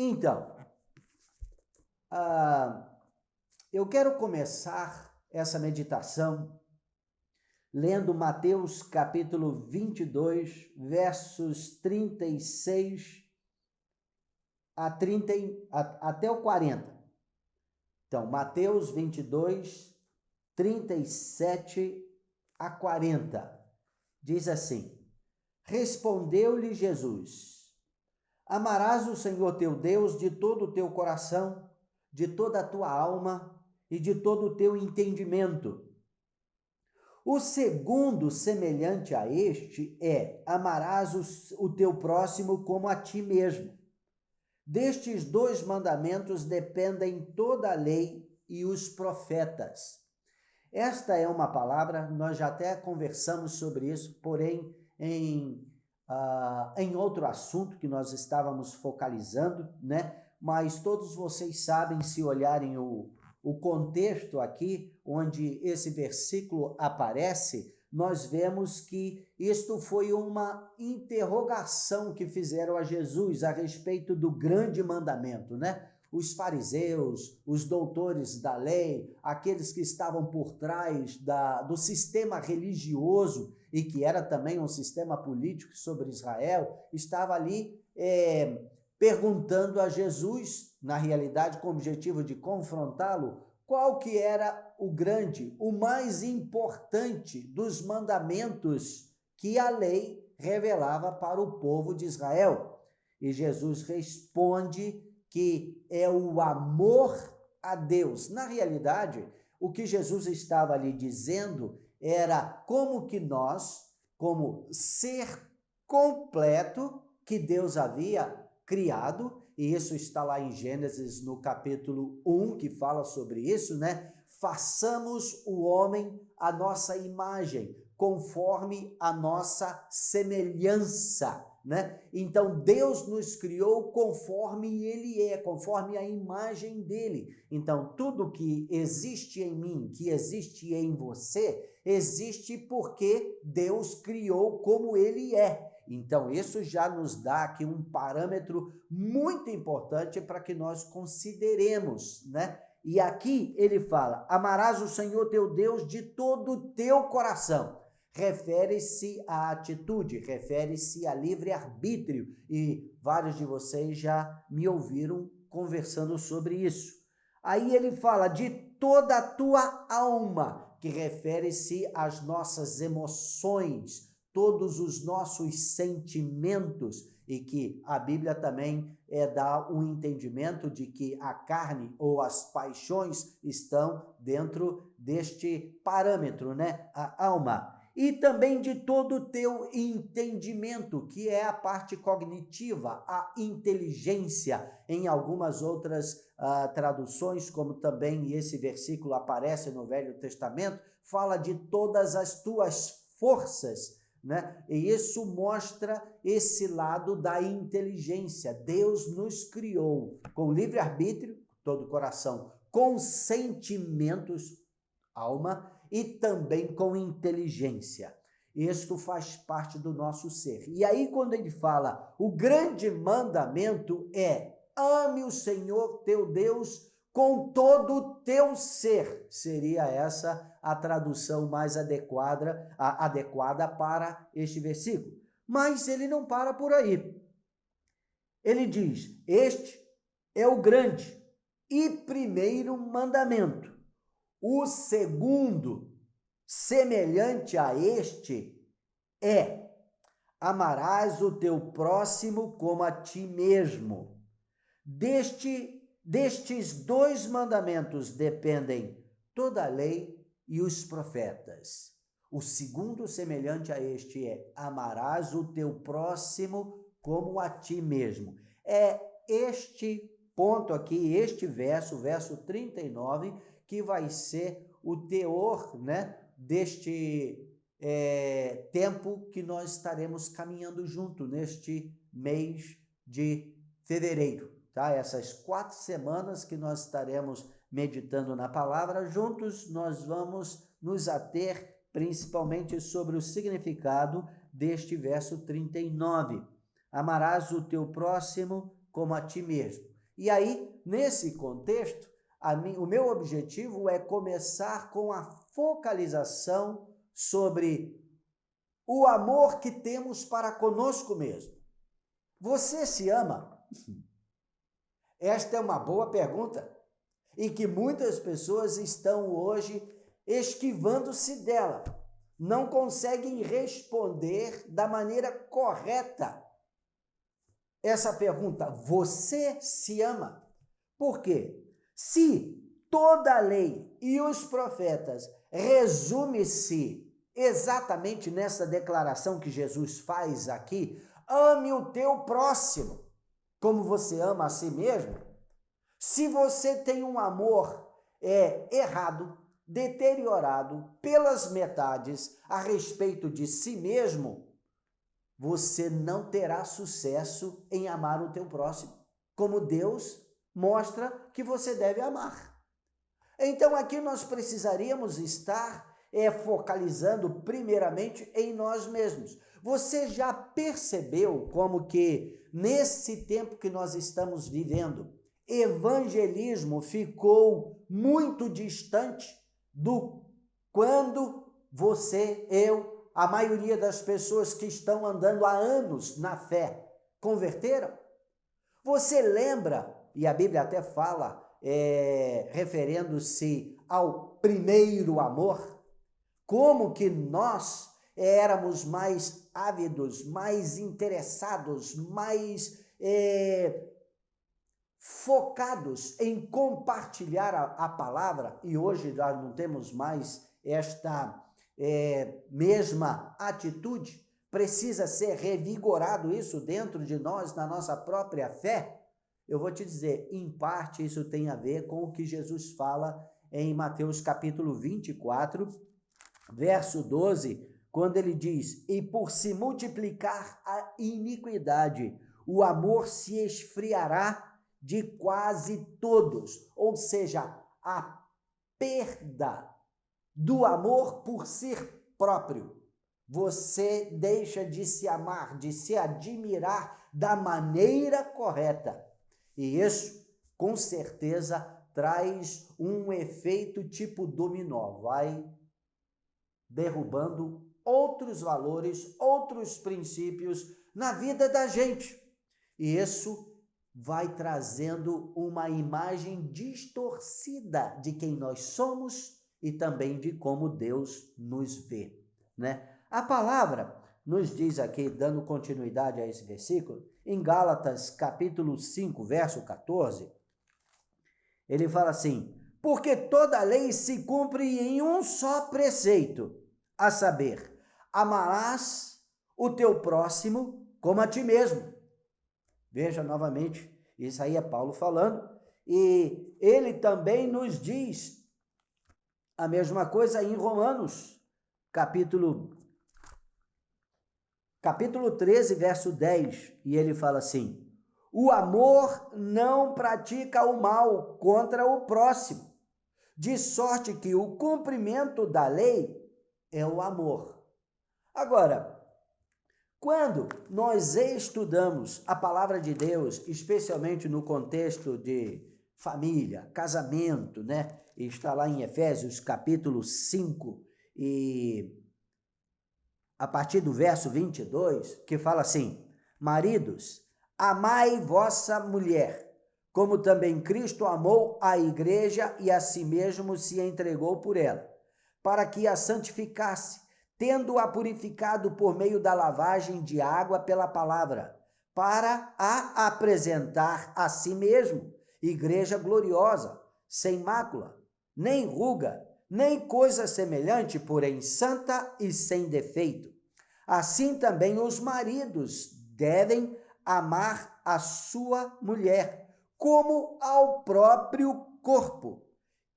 Então, eu quero começar essa meditação lendo Mateus capítulo 22, versos 36 até o 40. Então, Mateus 22, 37 a 40. Diz assim: Respondeu-lhe Jesus: Amarás o Senhor teu Deus de todo o teu coração, de toda a tua alma e de todo o teu entendimento. O segundo, semelhante a este, é: amarás o teu próximo como a ti mesmo. Destes dois mandamentos dependem toda a lei e os profetas. Esta é uma palavra, nós já até conversamos sobre isso, porém em outro assunto que nós estávamos focalizando, né? Mas todos vocês sabem, se olharem o contexto aqui, onde esse versículo aparece, nós vemos que isto foi uma interrogação que fizeram a Jesus a respeito do grande mandamento, né? Os fariseus, os doutores da lei, aqueles que estavam por trás do sistema religioso e que era também um sistema político sobre Israel, estava ali perguntando a Jesus, na realidade com o objetivo de confrontá-lo, qual que era o grande, o mais importante dos mandamentos que a lei revelava para o povo de Israel. E Jesus responde que é o amor a Deus. Na realidade, o que Jesus estava ali dizendo era como que nós, como ser completo que Deus havia criado, e isso está lá em Gênesis no capítulo 1, que fala sobre isso, né? Façamos o homem à nossa imagem, conforme a nossa semelhança, né? Então Deus nos criou conforme Ele é, conforme a imagem dele. Então tudo que existe em mim, que existe em você, existe porque Deus criou como Ele é. Então isso já nos dá aqui um parâmetro muito importante para que nós consideremos, né? E aqui ele fala: amarás o Senhor teu Deus de todo o teu coração. Refere-se à atitude, refere-se a livre-arbítrio, e vários de vocês já me ouviram conversando sobre isso. Aí ele fala de toda a tua alma, que refere-se às nossas emoções, todos os nossos sentimentos, e que a Bíblia também dá um entendimento de que a carne ou as paixões estão dentro deste parâmetro, né? A alma. E também de todo o teu entendimento, que é a parte cognitiva, a inteligência. Em algumas outras traduções, como também esse versículo aparece no Velho Testamento, fala de todas as tuas forças, né? E isso mostra esse lado da inteligência. Deus nos criou com livre-arbítrio, todo o coração, com sentimentos, alma, e também com inteligência. Isto faz parte do nosso ser. E aí, quando ele fala, o grande mandamento é: ame o Senhor teu Deus com todo o teu ser. Seria essa a tradução mais adequada para este versículo. Mas ele não para por aí. Ele diz: este é o grande e primeiro mandamento. O segundo, semelhante a este, é: amarás o teu próximo como a ti mesmo. Destes dois mandamentos dependem toda a lei e os profetas. O segundo, semelhante a este, é: amarás o teu próximo como a ti mesmo. É este ponto aqui, este verso, verso 39, que vai ser o teor, né, deste tempo que nós estaremos caminhando junto neste mês de fevereiro, tá? Essas 4 semanas que nós estaremos meditando na palavra, juntos nós vamos nos ater principalmente sobre o significado deste verso 39. Amarás o teu próximo como a ti mesmo. E aí, nesse contexto, o meu objetivo é começar com a focalização sobre o amor que temos para conosco mesmo. Você se ama? Esta é uma boa pergunta e que muitas pessoas estão hoje esquivando-se dela. Não conseguem responder da maneira correta essa pergunta. Você se ama? Por quê? Se toda a lei e os profetas resume-se exatamente nessa declaração que Jesus faz aqui, ame o teu próximo como você ama a si mesmo. Se você tem um amor errado, deteriorado pelas metades a respeito de si mesmo, você não terá sucesso em amar o teu próximo, como Deus mostra que você deve amar. Então aqui nós precisaríamos estar focalizando primeiramente em nós mesmos. Você já percebeu como que nesse tempo que nós estamos vivendo, evangelismo ficou muito distante do quando você, eu, a maioria das pessoas que estão andando há anos na fé, converteram? Você lembra, e a Bíblia até fala, referendo-se ao primeiro amor, como que nós éramos mais ávidos, mais interessados, mais focados em compartilhar a palavra, e hoje nós não temos mais esta mesma atitude. Precisa ser revigorado isso dentro de nós, na nossa própria fé. Eu vou te dizer, em parte isso tem a ver com o que Jesus fala em Mateus capítulo 24, verso 12, quando ele diz: e por se multiplicar a iniquidade, o amor se esfriará de quase todos. Ou seja, a perda do amor por si próprio. Você deixa de se amar, de se admirar da maneira correta. E isso, com certeza, traz um efeito tipo dominó. Vai derrubando outros valores, outros princípios na vida da gente. E isso vai trazendo uma imagem distorcida de quem nós somos e também de como Deus nos vê, né? A palavra nos diz aqui, dando continuidade a esse versículo, em Gálatas capítulo 5, verso 14, ele fala assim: porque toda lei se cumpre em um só preceito, a saber, amarás o teu próximo como a ti mesmo. Veja novamente, isso aí é Paulo falando, e ele também nos diz a mesma coisa em Romanos, capítulo 13, verso 10, e ele fala assim: o amor não pratica o mal contra o próximo, de sorte que o cumprimento da lei é o amor. Agora, quando nós estudamos a palavra de Deus, especialmente no contexto de família, casamento, né? Está lá em Efésios capítulo 5 e a partir do verso 22, que fala assim: maridos, amai vossa mulher, como também Cristo amou a igreja e a si mesmo se entregou por ela, para que a santificasse, tendo-a purificado por meio da lavagem de água pela palavra, para a apresentar a si mesmo, igreja gloriosa, sem mácula, nem ruga, nem coisa semelhante, porém santa e sem defeito. Assim também os maridos devem amar a sua mulher, como ao próprio corpo.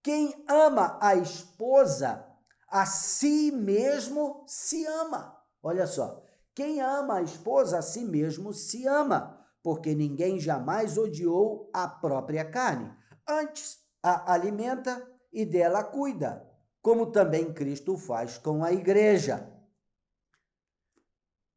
Quem ama a esposa, a si mesmo se ama. Olha só, quem ama a esposa, a si mesmo se ama, porque ninguém jamais odiou a própria carne. Antes, a alimenta e dela cuida, como também Cristo faz com a igreja.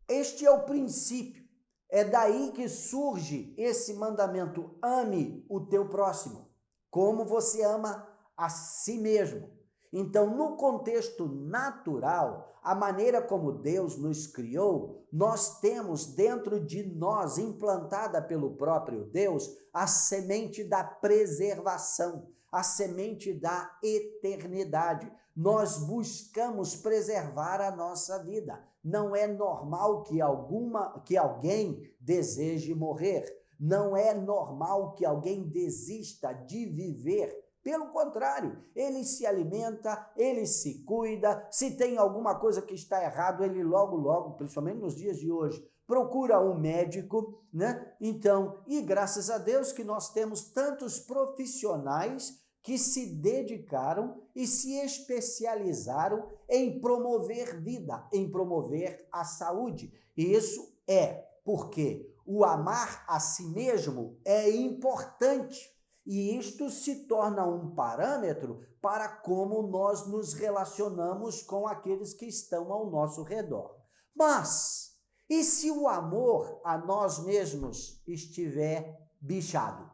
Este é o princípio É daí que surge esse mandamento: ame o teu próximo, como você ama a si mesmo. Então, no contexto natural, a maneira como Deus nos criou, nós temos dentro de nós, implantada pelo próprio Deus, a semente da preservação, a semente da eternidade. Nós buscamos preservar a nossa vida. Não é normal que alguém deseje morrer. Não é normal que alguém desista de viver. Pelo contrário, ele se alimenta, ele se cuida. Se tem alguma coisa que está errado, ele logo, principalmente nos dias de hoje, procura um médico, né? Então, e graças a Deus que nós temos tantos profissionais que se dedicaram e se especializaram em promover vida, em promover a saúde. E isso é porque o amar a si mesmo é importante. E isto se torna um parâmetro para como nós nos relacionamos com aqueles que estão ao nosso redor. Mas, e se o amor a nós mesmos estiver bichado,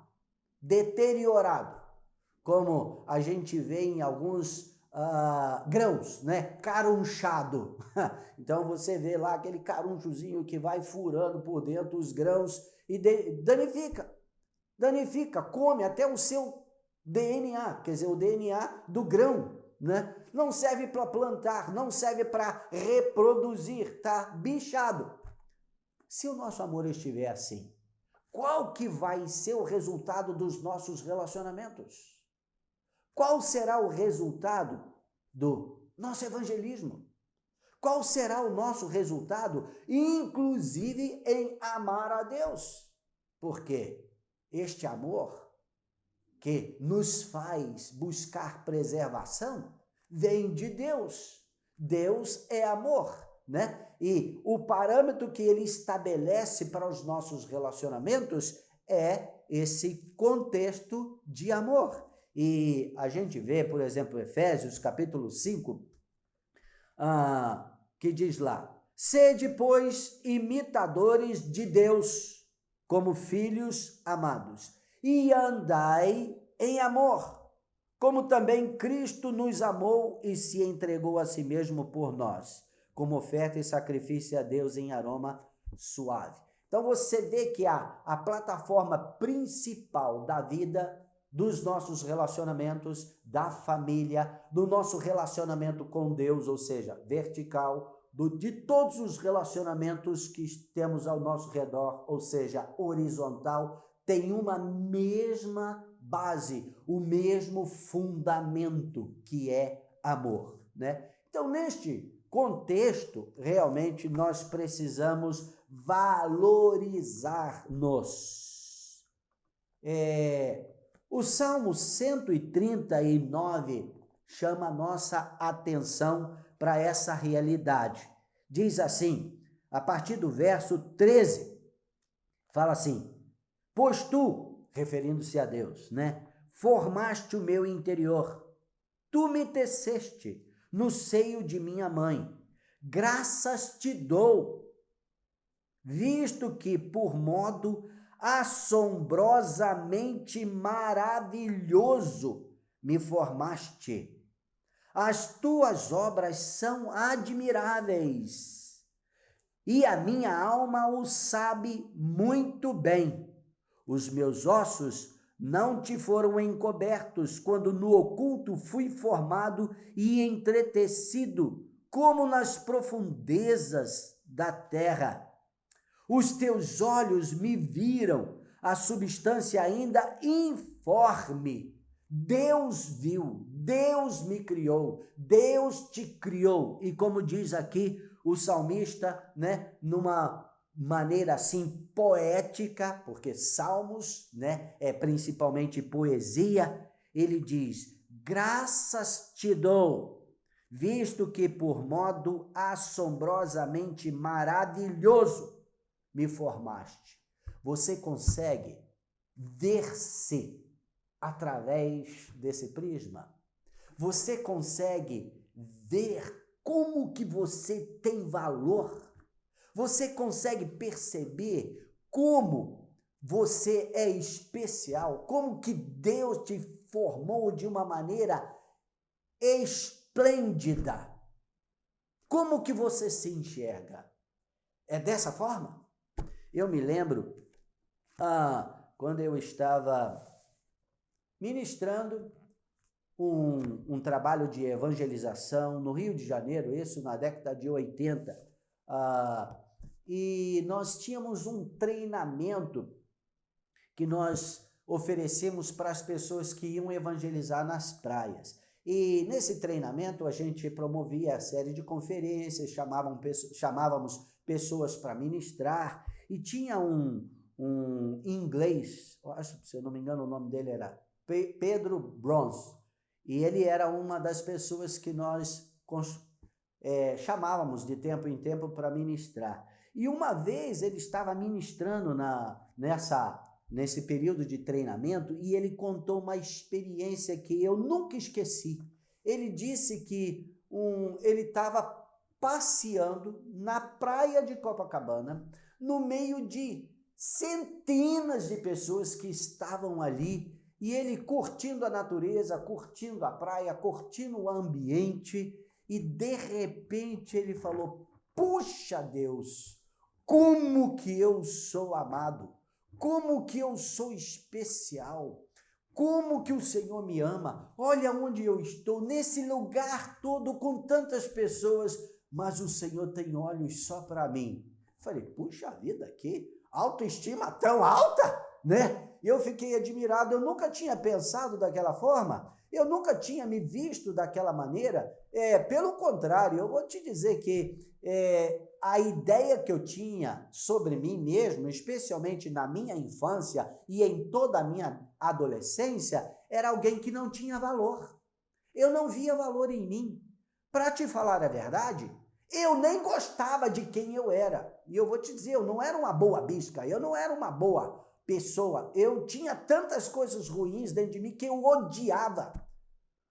deteriorado? Como a gente vê em alguns grãos, né? Carunchado. Então você vê lá aquele carunchozinho que vai furando por dentro os grãos e danifica, come até o seu DNA, quer dizer, o DNA do grão, né? Não serve para plantar, não serve para reproduzir, tá bichado. Se o nosso amor estiver assim, qual que vai ser o resultado dos nossos relacionamentos? Qual será o resultado do nosso evangelismo? Qual será o nosso resultado, inclusive em amar a Deus? Porque este amor que nos faz buscar preservação vem de Deus. Deus é amor, né? E o parâmetro que ele estabelece para os nossos relacionamentos é esse contexto de amor. E a gente vê, por exemplo, Efésios capítulo 5, que diz lá: sede, pois, imitadores de Deus, como filhos amados, e andai em amor, como também Cristo nos amou e se entregou a si mesmo por nós, como oferta e sacrifício a Deus em aroma suave. Então você vê que a plataforma principal da vida, dos nossos relacionamentos, da família, do nosso relacionamento com Deus, ou seja, vertical, de todos os relacionamentos que temos ao nosso redor, ou seja, horizontal, tem uma mesma base, o mesmo fundamento, que é amor, né? Então, neste contexto, realmente nós precisamos valorizar-nos. O Salmo 139 chama a nossa atenção para essa realidade. Diz assim, a partir do verso 13, fala assim: pois tu, referindo-se a Deus, né? Formaste o meu interior, tu me teceste no seio de minha mãe. Graças te dou, visto que por modo assombrosamente maravilhoso me formaste. As tuas obras são admiráveis, e a minha alma o sabe muito bem. Os meus ossos não te foram encobertos quando no oculto fui formado e entretecido, como nas profundezas da terra. Os teus olhos me viram, a substância ainda informe. Deus viu, Deus me criou, Deus te criou. E como diz aqui o salmista, né, numa maneira assim poética, porque salmos, né, é principalmente poesia, ele diz: graças te dou, visto que por modo assombrosamente maravilhoso me formaste. Você consegue ver-se através desse prisma? Você consegue ver como que você tem valor? Você consegue perceber como você é especial, como que Deus te formou de uma maneira esplêndida? Como que você se enxerga? É dessa forma? Eu me lembro, quando eu estava ministrando um trabalho de evangelização no Rio de Janeiro, isso na década de 80, e nós tínhamos um treinamento que nós oferecemos para as pessoas que iam evangelizar nas praias. E nesse treinamento a gente promovia a série de conferências, chamávamos pessoas para ministrar, e tinha um inglês, acho, se eu não me engano o nome dele era Pedro Bronze, e ele era uma das pessoas que nós chamávamos de tempo em tempo para ministrar. E uma vez ele estava ministrando nesse período de treinamento e ele contou uma experiência que eu nunca esqueci. Ele disse que ele estava passeando na praia de Copacabana, no meio de centenas de pessoas que estavam ali, e ele curtindo a natureza, curtindo a praia, curtindo o ambiente, e de repente ele falou: puxa Deus, como que eu sou amado, como que eu sou especial, como que o Senhor me ama, olha onde eu estou, nesse lugar todo com tantas pessoas, mas o Senhor tem olhos só para mim. Falei, puxa vida, que autoestima tão alta, né? Eu fiquei admirado, eu nunca tinha pensado daquela forma, eu nunca tinha me visto daquela maneira, pelo contrário, eu vou te dizer que a ideia que eu tinha sobre mim mesmo, especialmente na minha infância e em toda a minha adolescência, era alguém que não tinha valor. Eu não via valor em mim. Para te falar a verdade, eu nem gostava de quem eu era. E eu vou te dizer, eu não era uma boa bisca, eu não era uma boa pessoa. Eu tinha tantas coisas ruins dentro de mim que eu odiava.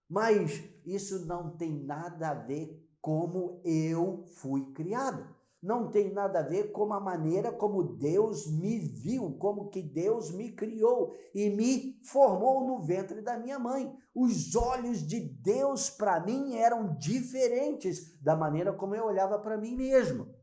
Mas isso não tem nada a ver como eu fui criado. Não tem nada a ver com a maneira como Deus me viu, como que Deus me criou e me formou no ventre da minha mãe. Os olhos de Deus para mim eram diferentes da maneira como eu olhava para mim mesmo.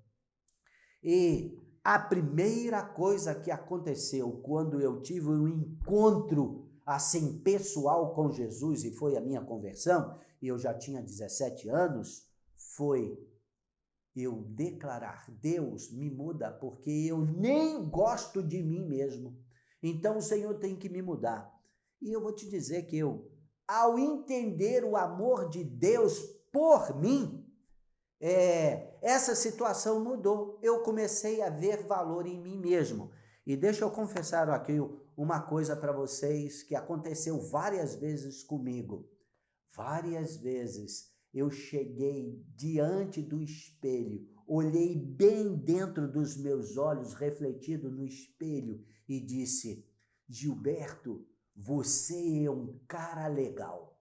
E a primeira coisa que aconteceu quando eu tive um encontro assim pessoal com Jesus, e foi a minha conversão, e eu já tinha 17 anos, foi eu declarar: Deus, me muda, porque eu nem gosto de mim mesmo. Então o Senhor tem que me mudar. E eu vou te dizer que ao entender o amor de Deus por mim, essa situação mudou. Eu comecei a ver valor em mim mesmo. E deixa eu confessar aqui uma coisa para vocês que aconteceu várias vezes comigo. Várias vezes eu cheguei diante do espelho, olhei bem dentro dos meus olhos, refletido no espelho, e disse: Gilberto, você é um cara legal.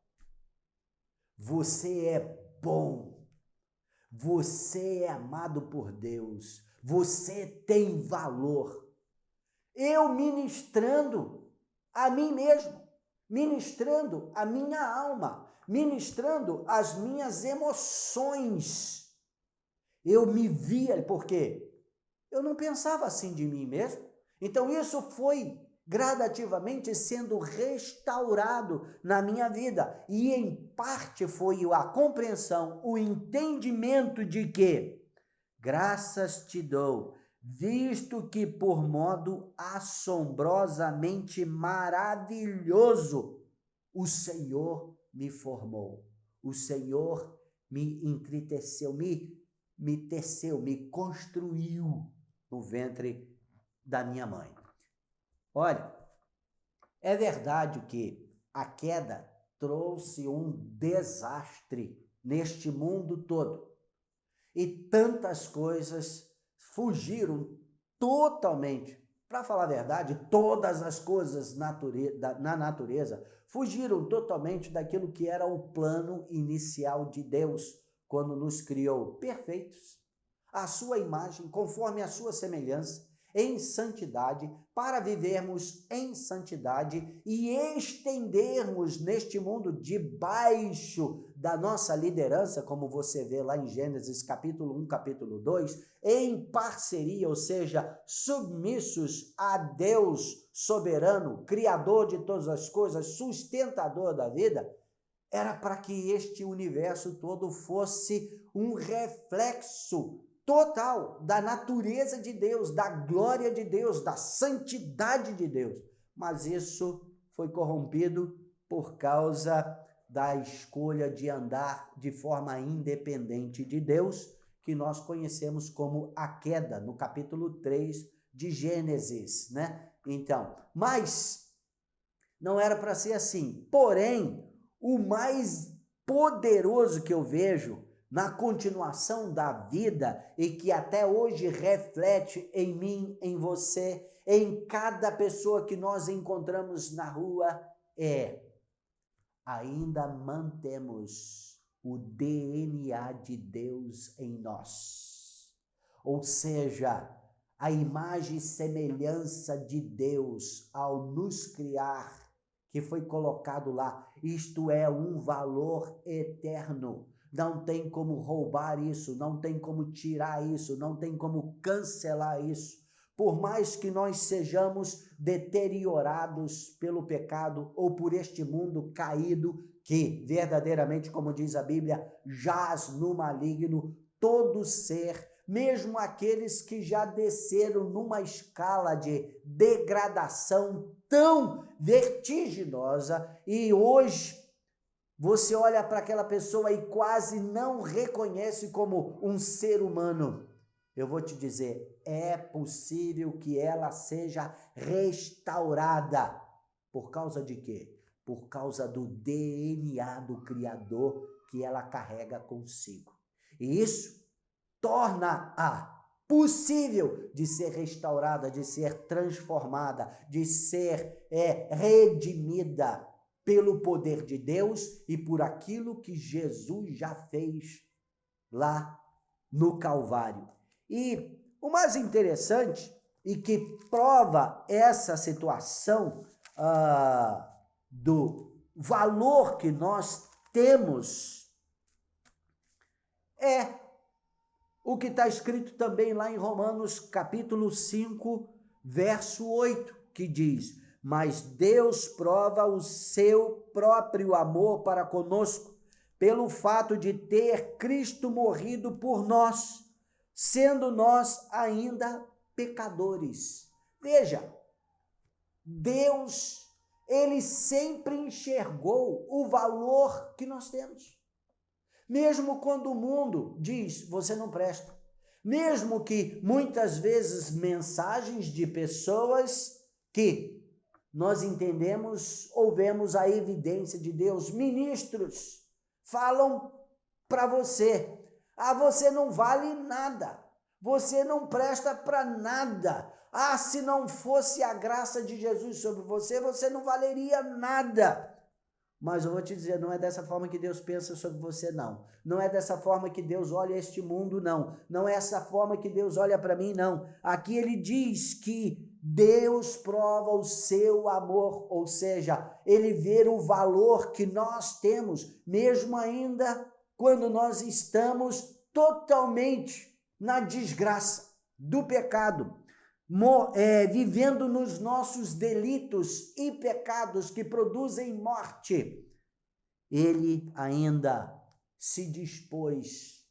Você é bom. Você é amado por Deus. Você tem valor. Eu ministrando a mim mesmo, ministrando a minha alma, ministrando as minhas emoções. Eu me via, porque eu não pensava assim de mim mesmo. Então isso foi gradativamente sendo restaurado na minha vida. E em parte foi a compreensão, o entendimento de que graças te dou, visto que por modo assombrosamente maravilhoso o Senhor me formou. O Senhor me entreteceu, me teceu, me construiu no ventre da minha mãe. Olha, é verdade que a queda trouxe um desastre neste mundo todo. E tantas coisas fugiram totalmente. Para falar a verdade, todas as coisas na natureza fugiram totalmente daquilo que era o plano inicial de Deus quando nos criou perfeitos. à sua imagem, conforme a sua semelhança, em santidade, para vivermos em santidade e estendermos neste mundo debaixo da nossa liderança, como você vê lá em Gênesis capítulo 1, capítulo 2, em parceria, ou seja, submissos a Deus soberano, criador de todas as coisas, sustentador da vida. Era para que este universo todo fosse um reflexo total da natureza de Deus, da glória de Deus, da santidade de Deus. Mas isso foi corrompido por causa da escolha de andar de forma independente de Deus, que nós conhecemos como a queda, no capítulo 3 de Gênesis, né? Então, mas não era para ser assim. Porém, o mais poderoso que eu vejo na continuação da vida e que até hoje reflete em mim, em você, em cada pessoa que nós encontramos na rua é: ainda mantemos o DNA de Deus em nós. Ou seja, a imagem e semelhança de Deus ao nos criar, que foi colocado lá. Isto é um valor eterno. Não tem como roubar isso, não tem como tirar isso, não tem como cancelar isso. Por mais que nós sejamos deteriorados pelo pecado ou por este mundo caído, que verdadeiramente, como diz a Bíblia, jaz no maligno, todo ser, mesmo aqueles que já desceram numa escala de degradação tão vertiginosa, e hoje você olha para aquela pessoa e quase não reconhece como um ser humano. Eu vou te dizer, é possível que ela seja restaurada. Por causa de quê? Por causa do DNA do Criador que ela carrega consigo. E isso torna-a possível de ser restaurada, de ser transformada, de ser redimida pelo poder de Deus e por aquilo que Jesus já fez lá no Calvário. E o mais interessante e que prova essa situação do valor que nós temos é o que está escrito também lá em Romanos capítulo 5, verso 8, que diz: mas Deus prova o seu próprio amor para conosco, pelo fato de ter Cristo morrido por nós, sendo nós ainda pecadores. Veja, Deus, ele sempre enxergou o valor que nós temos. Mesmo quando o mundo diz, você não presta. Mesmo que muitas vezes mensagens de pessoas que nós entendemos ou vemos a evidência de Deus, ministros, falam para você: ah, você não vale nada, você não presta para nada. Ah, se não fosse a graça de Jesus sobre você, você não valeria nada. Mas eu vou te dizer, não é dessa forma que Deus pensa sobre você, não. Não é dessa forma que Deus olha este mundo, não. Não é essa forma que Deus olha para mim, não. Aqui ele diz que Deus prova o seu amor, ou seja, ele vê o valor que nós temos, mesmo ainda quando nós estamos totalmente na desgraça do pecado. Vivendo nos nossos delitos e pecados que produzem morte, ele ainda se dispôs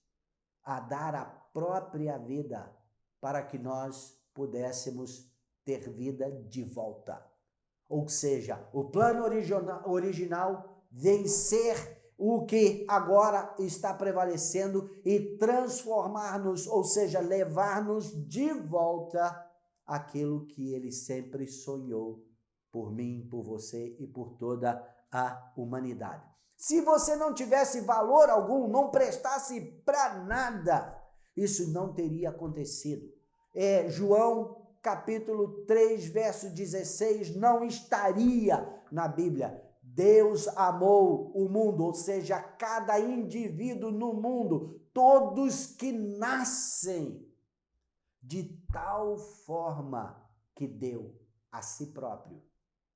a dar a própria vida para que nós pudéssemos ter vida de volta. Ou seja, o plano original vencer o que agora está prevalecendo e transformar-nos, ou seja, levar-nos de volta aquilo que ele sempre sonhou por mim, por você e por toda a humanidade. Se você não tivesse valor algum, não prestasse para nada, isso não teria acontecido. João capítulo 3, verso 16, não estaria na Bíblia. Deus amou o mundo, ou seja, cada indivíduo no mundo, todos que nascem, de tal forma que deu a si próprio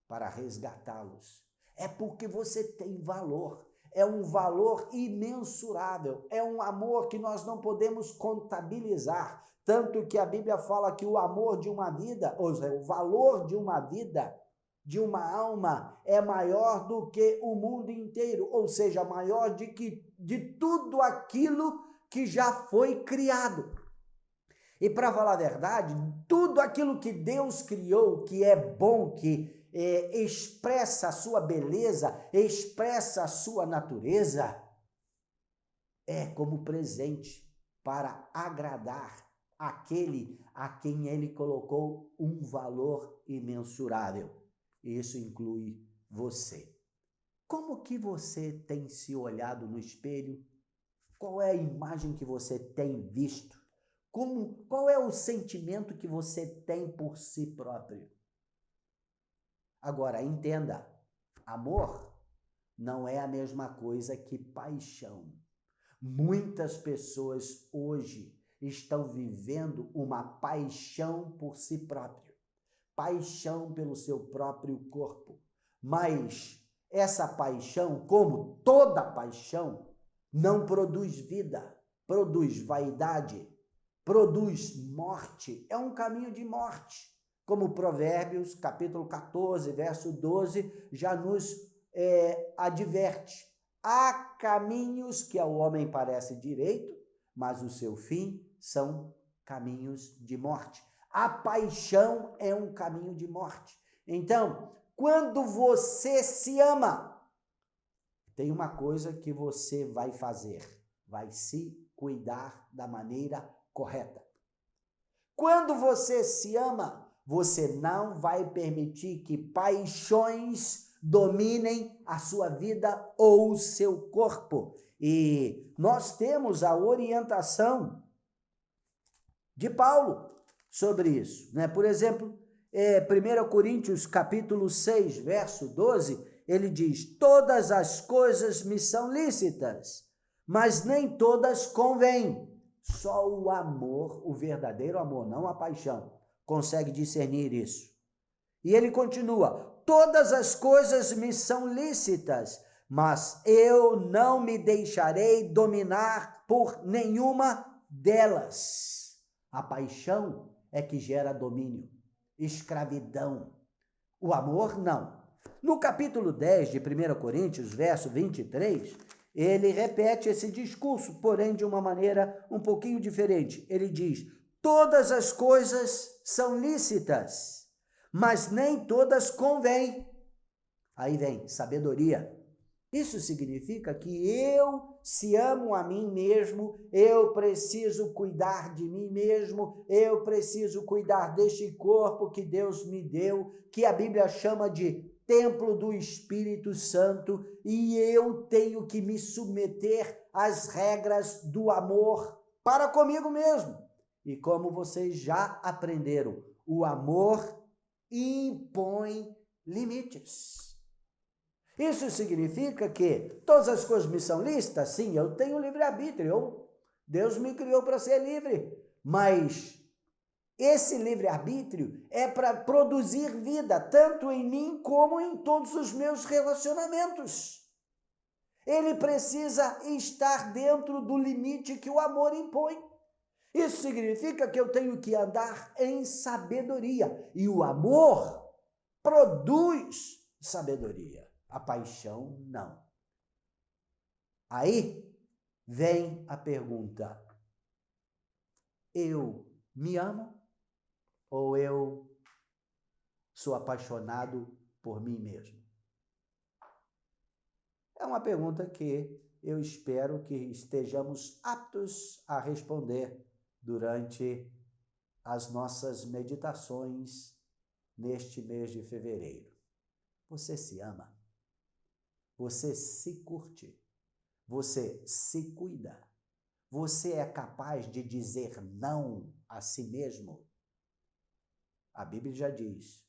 para resgatá-los. É porque você tem valor. É um valor imensurável. É um amor que nós não podemos contabilizar. Tanto que a Bíblia fala que o amor de uma vida, ou seja, o valor de uma vida, de uma alma, é maior do que o mundo inteiro. Ou seja, maior de tudo aquilo que já foi criado. E para falar a verdade, tudo aquilo que Deus criou, que é bom, que expressa a sua beleza, expressa a sua natureza, é como presente para agradar aquele a quem ele colocou um valor imensurável. Isso inclui você. Como que você tem se olhado no espelho? Qual é a imagem que você tem visto? Qual é o sentimento que você tem por si próprio? Agora, entenda, amor não é a mesma coisa que paixão. Muitas pessoas hoje estão vivendo uma paixão por si próprio, paixão pelo seu próprio corpo. Mas essa paixão, como toda paixão, não produz vida, produz vaidade, produz morte, é um caminho de morte. Como Provérbios, capítulo 14, verso 12, já nos adverte. Há caminhos que ao homem parece direito, mas o seu fim são caminhos de morte. A paixão é um caminho de morte. Então, quando você se ama, tem uma coisa que você vai fazer, vai se cuidar da maneira correta. Quando você se ama, você não vai permitir que paixões dominem a sua vida ou o seu corpo. E nós temos a orientação de Paulo sobre isso, né? Por exemplo, 1 Coríntios capítulo 6, verso 12, ele diz: todas as coisas me são lícitas, mas nem todas convêm. Só o amor, o verdadeiro amor, não a paixão, consegue discernir isso. E ele continua: todas as coisas me são lícitas, mas eu não me deixarei dominar por nenhuma delas. A paixão é que gera domínio, escravidão. O amor, não. No capítulo 10 de 1 Coríntios, verso 23, ele repete esse discurso, porém de uma maneira um pouquinho diferente. Ele diz: todas as coisas são lícitas, mas nem todas convêm. Aí vem sabedoria. Isso significa que eu, se amo a mim mesmo, eu preciso cuidar de mim mesmo, eu preciso cuidar deste corpo que Deus me deu, que a Bíblia chama de templo do Espírito Santo, e eu tenho que me submeter às regras do amor para comigo mesmo. E como vocês já aprenderam, o amor impõe limites. Isso significa que todas as coisas me são lícitas? Sim, eu tenho livre-arbítrio. Deus me criou para ser livre. Mas esse livre-arbítrio é para produzir vida, tanto em mim como em todos os meus relacionamentos. Ele precisa estar dentro do limite que o amor impõe. Isso significa que eu tenho que andar em sabedoria. E o amor produz sabedoria. A paixão, não. Aí vem a pergunta: eu me amo ou eu sou apaixonado por mim mesmo? É uma pergunta que eu espero que estejamos aptos a responder durante as nossas meditações neste mês de fevereiro. Você se ama? Você se curte? Você se cuida? Você é capaz de dizer não a si mesmo? A Bíblia já diz: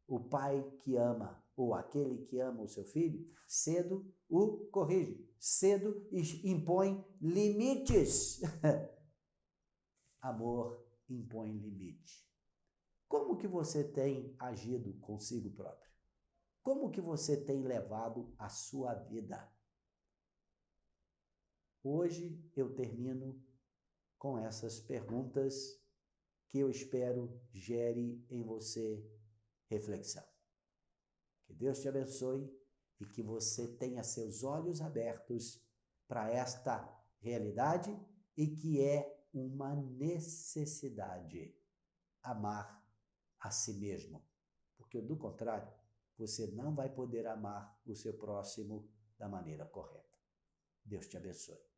o pai que ama ou aquele que ama o seu filho, cedo o corrige, cedo impõe limites. Amor impõe limite. Como que você tem agido consigo próprio? Como que você tem levado a sua vida? Hoje eu termino com essas perguntas que eu espero gere em você reflexão. Que Deus te abençoe e que você tenha seus olhos abertos para esta realidade e que é uma necessidade amar a si mesmo. Porque, do contrário, você não vai poder amar o seu próximo da maneira correta. Deus te abençoe.